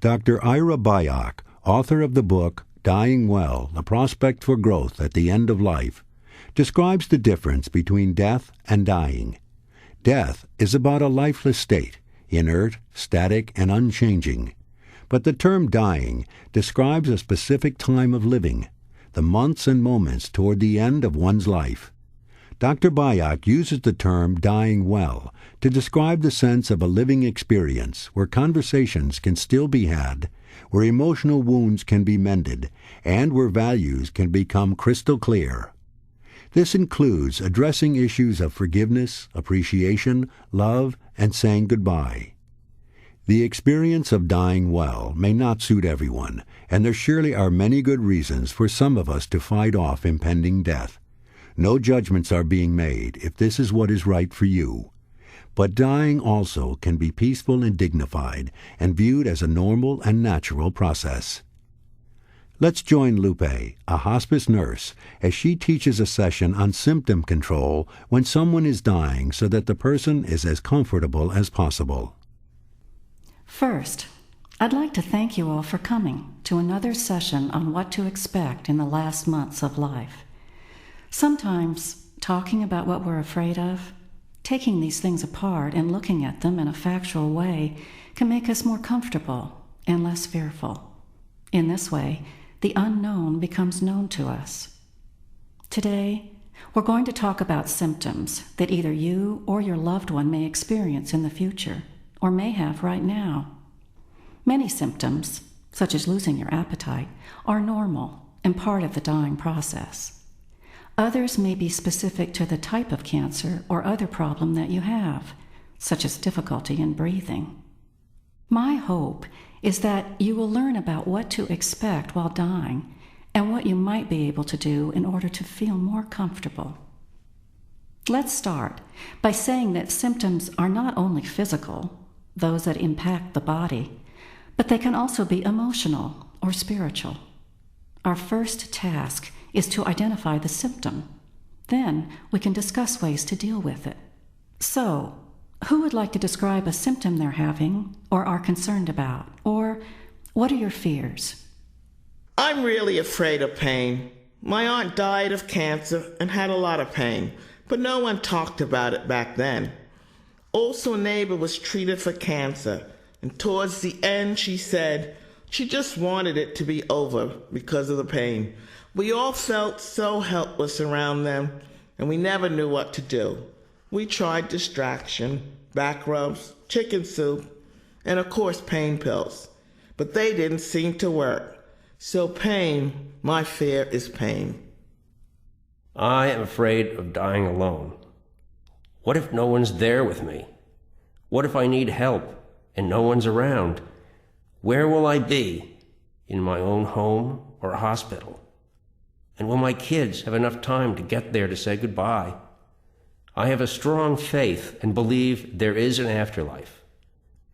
Dr. Ira Byock, author of the book Dying Well, The Prospect for Growth at the End of Life, describes the difference between death and dying. Death is about a lifeless state, inert, static, and unchanging. But the term dying describes a specific time of living, the months and moments toward the end of one's life. Dr. Byock uses the term dying well to describe the sense of a living experience where conversations can still be had, where emotional wounds can be mended, and where values can become crystal clear. This includes addressing issues of forgiveness, appreciation, love, and saying goodbye. The experience of dying well may not suit everyone, and there surely are many good reasons for some of us to fight off impending death. No judgments are being made if this is what is right for you. But dying also can be peaceful and dignified and viewed as a normal and natural process. Let's join Lupe, a hospice nurse, as she teaches a session on symptom control when someone is dying so that the person is as comfortable as possible. First, I'd like to thank you all for coming to another session on what to expect in the last months of life. Sometimes talking about what we're afraid of, taking these things apart and looking at them in a factual way can make us more comfortable and less fearful. In this way, the unknown becomes known to us. Today, we're going to talk about symptoms that either you or your loved one may experience in the future or may have right now. Many symptoms, such as losing your appetite, are normal and part of the dying process. Others may be specific to the type of cancer or other problem that you have, such as difficulty in breathing. My hope is that you will learn about what to expect while dying and what you might be able to do in order to feel more comfortable. Let's start by saying that symptoms are not only physical, those that impact the body, but they can also be emotional or spiritual. Our first task is to identify the symptom. Then we can discuss ways to deal with it. So, who would like to describe a symptom they're having or are concerned about? Or what are your fears? I'm really afraid of pain. My aunt died of cancer and had a lot of pain, but no one talked about it back then. Also, a neighbor was treated for cancer, and towards the end she said she just wanted it to be over because of the pain. We all felt so helpless around them, and we never knew what to do. We tried distraction, back rubs, chicken soup, and of course pain pills. But they didn't seem to work. So pain, my fear is pain. I am afraid of dying alone. What if no one's there with me? What if I need help and no one's around? Where will I be? In my own home or a hospital? And will my kids have enough time to get there to say goodbye? I have a strong faith and believe there is an afterlife.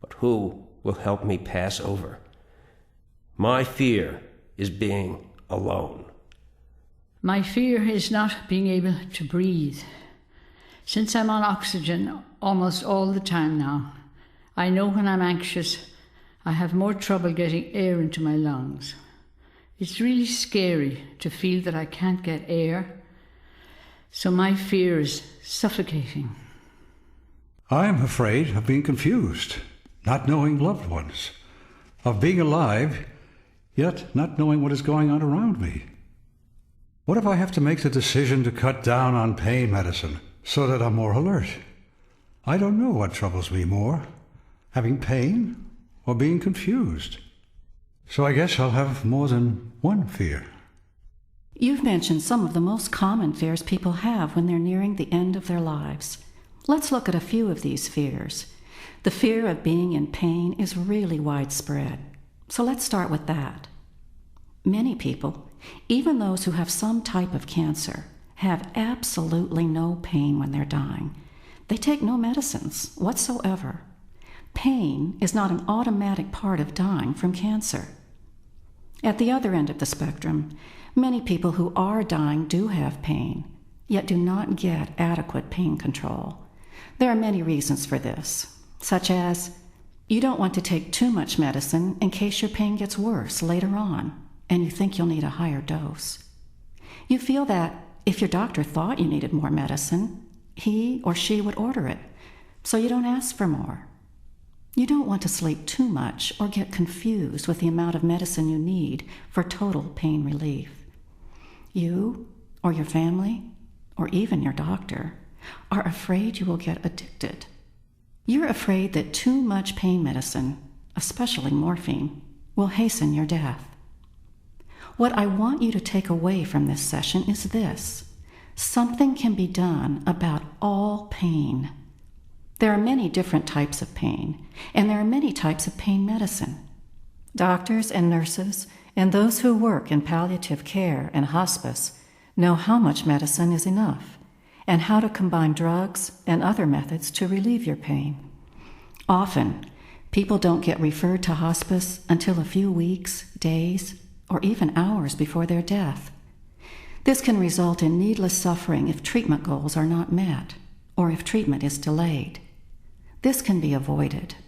But who will help me pass over? My fear is being alone. My fear is not being able to breathe. Since I'm on oxygen almost all the time now, I know when I'm anxious, I have more trouble getting air into my lungs. It's really scary to feel that I can't get air, so my fear is suffocating. I'm afraid of being confused, not knowing loved ones, of being alive, yet not knowing what is going on around me. What if I have to make the decision to cut down on pain medicine so that I'm more alert? I don't know what troubles me more, having pain or being confused. So I guess I'll have more than one fear. You've mentioned some of the most common fears people have when they're nearing the end of their lives. Let's look at a few of these fears. The fear of being in pain is really widespread. So let's start with that. Many people, even those who have some type of cancer, have absolutely no pain when they're dying. They take no medicines whatsoever. Pain is not an automatic part of dying from cancer. At the other end of the spectrum, many people who are dying do have pain, yet do not get adequate pain control. There are many reasons for this, such as You don't want to take too much medicine in case your pain gets worse later on and you think you'll need a higher dose. You feel that if your doctor thought you needed more medicine, he or she would order it, so you don't ask for more. You don't want to sleep too much or get confused with the amount of medicine you need for total pain relief. You, or your family, or even your doctor, are afraid you will get addicted. You're afraid that too much pain medicine, especially morphine, will hasten your death. What I want you to take away from this session is this: something can be done about all pain. There are many different types of pain, and there are many types of pain medicine. Doctors and nurses and those who work in palliative care and hospice know how much medicine is enough and how to combine drugs and other methods to relieve your pain. Often, people don't get referred to hospice until a few weeks, days, or even hours before their death. This can result in needless suffering if treatment goals are not met or if treatment is delayed. This can be avoided.